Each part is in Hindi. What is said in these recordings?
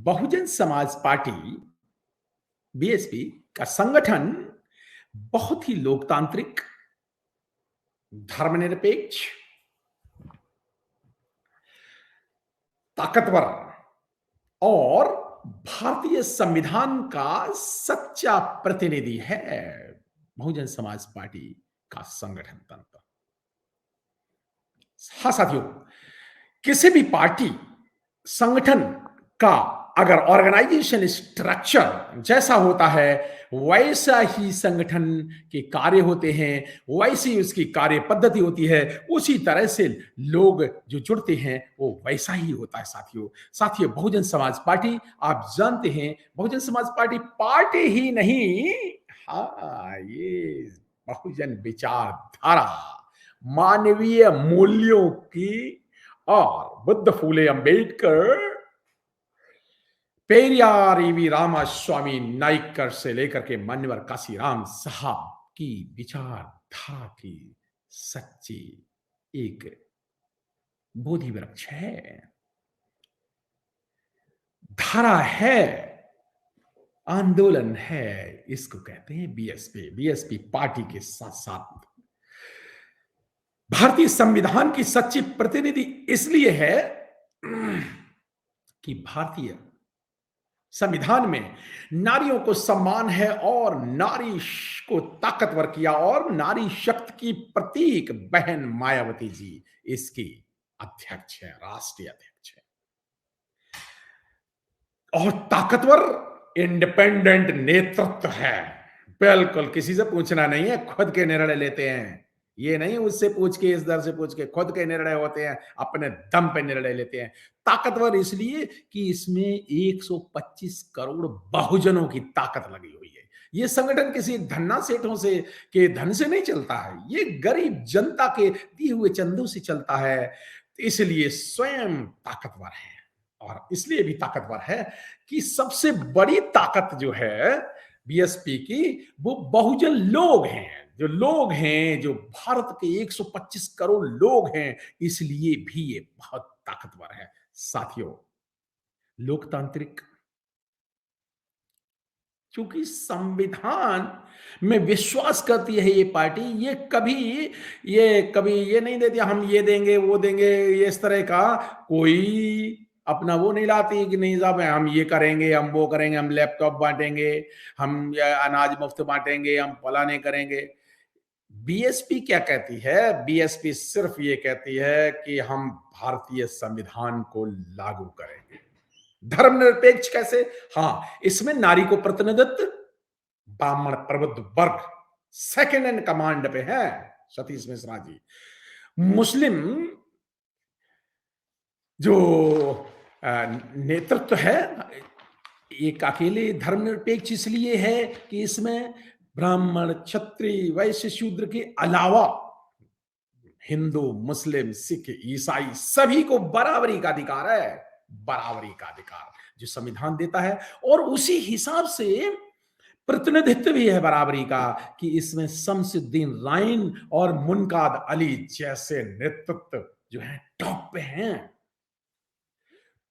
बहुजन समाज पार्टी बीएसपी का संगठन बहुत ही लोकतांत्रिक, धर्मनिरपेक्ष, ताकतवर और भारतीय संविधान का सच्चा प्रतिनिधि है। बहुजन समाज पार्टी का संगठन तंत्र। हाँ साथियों, किसी भी पार्टी संगठन का अगर ऑर्गेनाइजेशन स्ट्रक्चर जैसा होता है वैसा ही संगठन के कार्य होते हैं, वैसी उसकी कार्य पद्धति होती है, उसी तरह से लोग जो जुड़ते हैं वो वैसा ही होता है। साथियों बहुजन समाज पार्टी, आप जानते हैं बहुजन समाज पार्टी पार्टी ही नहीं, हाँ ये बहुजन विचारधारा, मानवीय मूल्यों की और बुद्ध फूले अंबेडकर, पेरियार ईवी रामास्वामी नाइकर से लेकर के मान्यवर काशीराम साहब की विचारधारा की सच्ची एक बोधि वृक्ष है, धारा है, आंदोलन है। इसको कहते हैं बीएसपी। बीएसपी पार्टी के साथ साथ भारतीय संविधान की सच्ची प्रतिनिधि इसलिए है कि भारतीय संविधान में नारियों को सम्मान है और नारी को ताकतवर किया, और नारी शक्ति की प्रतीक बहन मायावती जी इसकी अध्यक्ष है, राष्ट्रीय अध्यक्ष है। और ताकतवर इंडिपेंडेंट नेतृत्व है, बिल्कुल किसी से पूछना नहीं है, खुद के निर्णय लेते हैं। ये नहीं उससे पूछ के, इस दर से पूछ के, खुद के निर्णय होते हैं, अपने दम पे निर्णय लेते हैं। ताकतवर इसलिए कि इसमें 125 करोड़ बहुजनों की ताकत लगी हुई है। ये संगठन किसी धन्ना सेठों से के धन से नहीं चलता है, ये गरीब जनता के दिए हुए चंदों से चलता है, इसलिए स्वयं ताकतवर है। और इसलिए भी ताकतवर है कि सबसे बड़ी ताकत जो है बीएसपी की वो बहुजन लोग हैं, जो भारत के 125 करोड़ लोग हैं, इसलिए भी ये बहुत ताकतवर है। साथियों, लोकतांत्रिक, क्योंकि संविधान में विश्वास करती है ये पार्टी, ये कभी ये नहीं देती हम ये देंगे वो देंगे, ये इस तरह का कोई अपना वो नहीं लाती कि नहीं साहब हम ये करेंगे, हम वो करेंगे, हम लैपटॉप बांटेंगे, हम अनाज मुफ्त बांटेंगे, हम फलाने करेंगे। बीएसपी क्या कहती है? बीएसपी सिर्फ ये कहती है कि हम भारतीय संविधान को लागू करेंगे। धर्मनिरपेक्ष कैसे? हाँ, इसमें नारी को प्रतिनिधित्व ब्राह्मण प्रबुद्ध वर्ग सेकंड इन कमांड पे है, सतीश मिश्रा जी। मुस्लिम जो नेतृत्व है एक अकेले धर्मनिरपेक्ष इसलिए है कि इसमें ब्राह्मण, क्षत्रिय, वैश्य, शूद्र के अलावा हिंदू, मुस्लिम, सिख, ईसाई सभी को बराबरी का अधिकार है, बराबरी का अधिकार जो संविधान देता है। और उसी हिसाब से प्रतिनिधित्व भी है बराबरी का कि इसमें शमसुद्दीन राइन और मुनकाद अली जैसे नेतृत्व जो है टॉप पे हैं।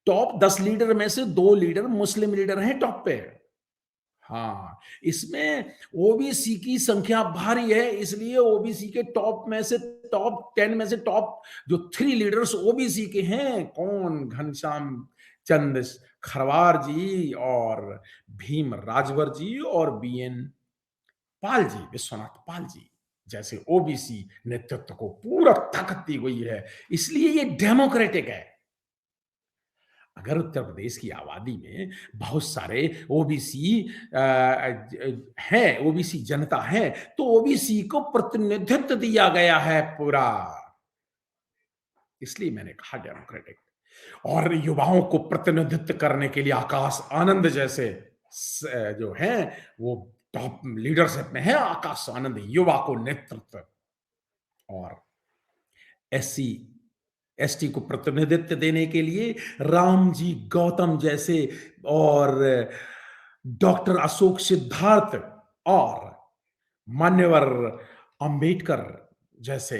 टॉप 10 लीडर में से 2 लीडर मुस्लिम लीडर हैं टॉप पे। हाँ, इसमें ओबीसी की संख्या भारी है, इसलिए ओबीसी के टॉप 10 में से टॉप जो 3 लीडर्स ओबीसी के हैं, कौन? घनश्याम चंद्र खरवार जी और भीम राजभर जी और बीएन पाल जी, विश्वनाथ पाल जी जैसे ओबीसी नेतृत्व को पूरा ताकत दी गई है, इसलिए ये डेमोक्रेटिक है। अगर उत्तर प्रदेश की आबादी में बहुत सारे ओबीसी हैं, ओबीसी जनता है, तो ओबीसी को प्रतिनिधित्व दिया गया है पूरा, इसलिए मैंने कहा डेमोक्रेटिक। और युवाओं को प्रतिनिधित्व करने के लिए आकाश आनंद जैसे जो हैं वो टॉप लीडरशिप में है। आकाश आनंद युवा को नेतृत्व, और एससी एसटी को प्रतिनिधित्व देने के लिए रामजी गौतम जैसे और डॉक्टर अशोक सिद्धार्थ और मान्यवर अंबेडकर जैसे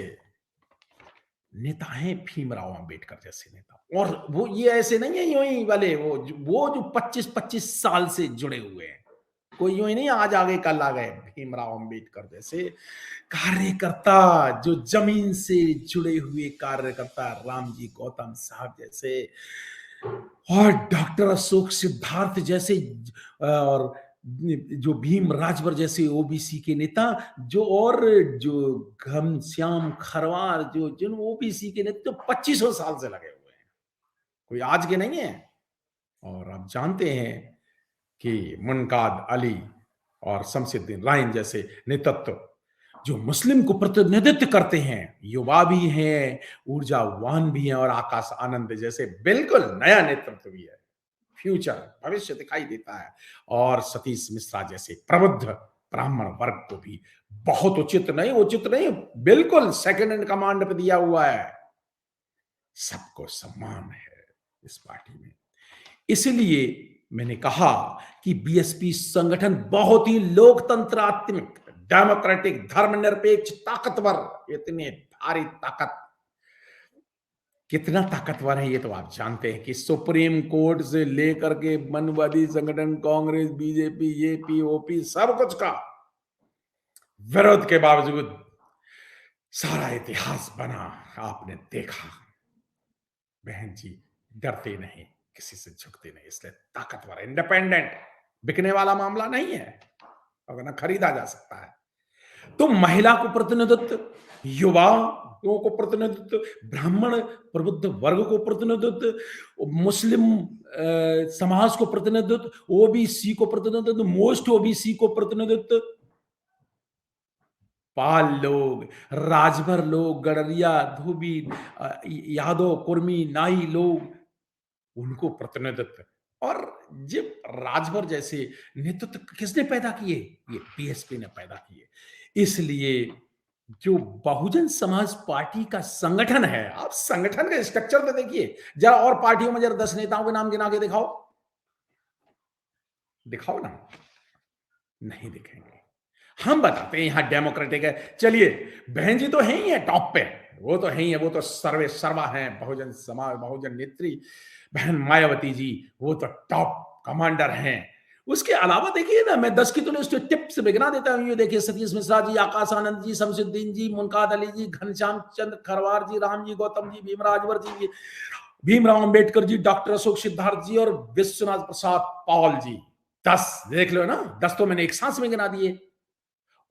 नेता हैं, भीमराव अंबेडकर जैसे नेता, और वो ये ऐसे नहीं है यूं ही वाले, वो जो 25-25 साल से जुड़े हुए हैं, कोई यूं ही नहीं आज आ गए कल आ गए। भीमराव अंबेडकर जैसे कार्यकर्ता, जो जमीन से जुड़े हुए कार्यकर्ता, रामजी गौतम साहब जैसे, और डॉक्टर अशोक सिद्धार्थ जैसे, और जो भीम राजभर जैसे ओबीसी के नेता, जो और जो घनश्याम खरवार, जो जिन ओबीसी के नेता जो 2500 साल से लगे हुए हैं, कोई आज के नहीं है। और आप जानते हैं कि मुनकाद अली और शमसुद्दीन राइन जैसे नेतृत्व जो मुस्लिम को प्रतिनिधित्व करते हैं, युवा भी हैं, ऊर्जावान भी हैं, और आकाश आनंद जैसे बिल्कुल नया नेतृत्व भी है, फ्यूचर भविष्य दिखाई देता है। और सतीश मिश्रा जैसे प्रबुद्ध ब्राह्मण वर्ग को भी बहुत उचित नहीं, बिल्कुल सेकंड इन कमांड पे दिया हुआ है। सबको सम्मान है इस पार्टी में। इसलिए मैंने कहा कि बीएसपी संगठन बहुत ही लोकतंत्रात्मक, डेमोक्रेटिक, धर्मनिरपेक्ष, ताकतवर, इतने भारी ताकत, कितना ताकतवर है ये तो आप जानते हैं कि सुप्रीम कोर्ट से लेकर के मनवादी संगठन, कांग्रेस, बीजेपी, ये पीओपी, सब कुछ का विरोध के बावजूद सारा इतिहास बना, आपने देखा। बहन जी डरते नहीं, किसी से झुकते नहीं, इसलिए ताकतवर, इंडिपेंडेंट, बिकने वाला मामला नहीं है, अगर ना खरीदा जा सकता है। तो महिला को प्रतिनिधित्व, युवाओं को प्रतिनिधित्व, ब्राह्मण प्रबुद्ध वर्ग को प्रतिनिधित्व, मुस्लिम समाज को प्रतिनिधित्व, ओबीसी को प्रतिनिधित्व, मोस्ट ओबीसी को प्रतिनिधित्व, पाल लोग, राजभर लोग, गडरिया, धोबी, यादव, कुर्मी, नाई लोग, उनको प्रतिनिधित्व। और जब राजभर जैसे नेतृत्व किसने पैदा किए? ये बीएसपी ने पैदा किए। इसलिए जो बहुजन समाज पार्टी का संगठन है, आप संगठन के स्ट्रक्चर पे देखिए जरा, और पार्टियों में जरा 10 नेताओं के नाम गिना के दिखाओ, दिखाओ ना, नहीं दिखेंगे। हम बताते हैं यहां डेमोक्रेटिक है, चलिए बहन जी तो है ही है टॉप पे, वो तो है ही है, वो तो सर्वे सर्वा है, बहुजन समाज, बहुजन नेत्री बहन मायावती जी, वो तो टॉप कमांडर हैं। उसके अलावा देखिए ना, मैं 10 की तो लिस्ट टिप्स बिगना देता हूं, ये देखिए सतीश मिश्रा जी, आकाश आनंद जी, शमसुद्दीन जी, मुनकाद अली जी, घनश्याम चंद्र खरवार जी, रामजी गौतम जी, भीमराजवर जी, भीमराव अंबेडकर जी, डॉक्टर अशोक सिद्धार्थ जी, और विश्वनाथ प्रसाद पॉल जी। 10 देख लो ना, 10 तो मैंने एक सांस में गिना दिए।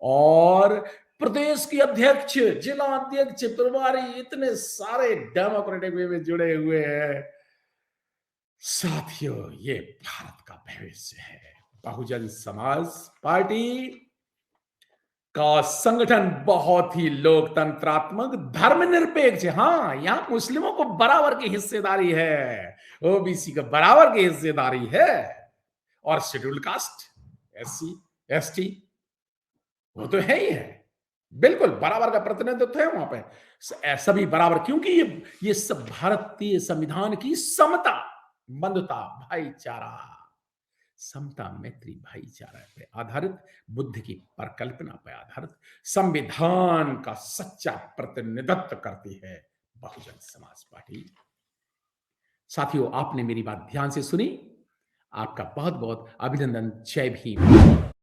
और प्रदेश की अध्यक्ष, जिला अध्यक्ष, प्रभारी, इतने सारे डेमोक्रेटिक वे में जुड़े हुए हैं। साथियों, ये भारत का भविष्य है। बहुजन समाज पार्टी का संगठन बहुत ही लोकतंत्रात्मक, धर्मनिरपेक्ष, हाँ, यहां मुस्लिमों को बराबर की हिस्सेदारी है, ओबीसी को बराबर की हिस्सेदारी है, और शेड्यूल कास्ट, एससी, एसटी, वो तो है ही है, बिल्कुल बराबर का प्रतिनिधित्व है वहां पे, सभी बराबर, क्योंकि ये सब भारतीय संविधान की समता, बंधुता, भाईचारा, समता, मैत्री, भाईचारा पे आधारित, बुद्ध की परिकल्पना पर आधारित संविधान का सच्चा प्रतिनिधित्व करती है बहुजन समाज पार्टी। साथियों, आपने मेरी बात ध्यान से सुनी, आपका बहुत बहुत अभिनंदन। जय भीम।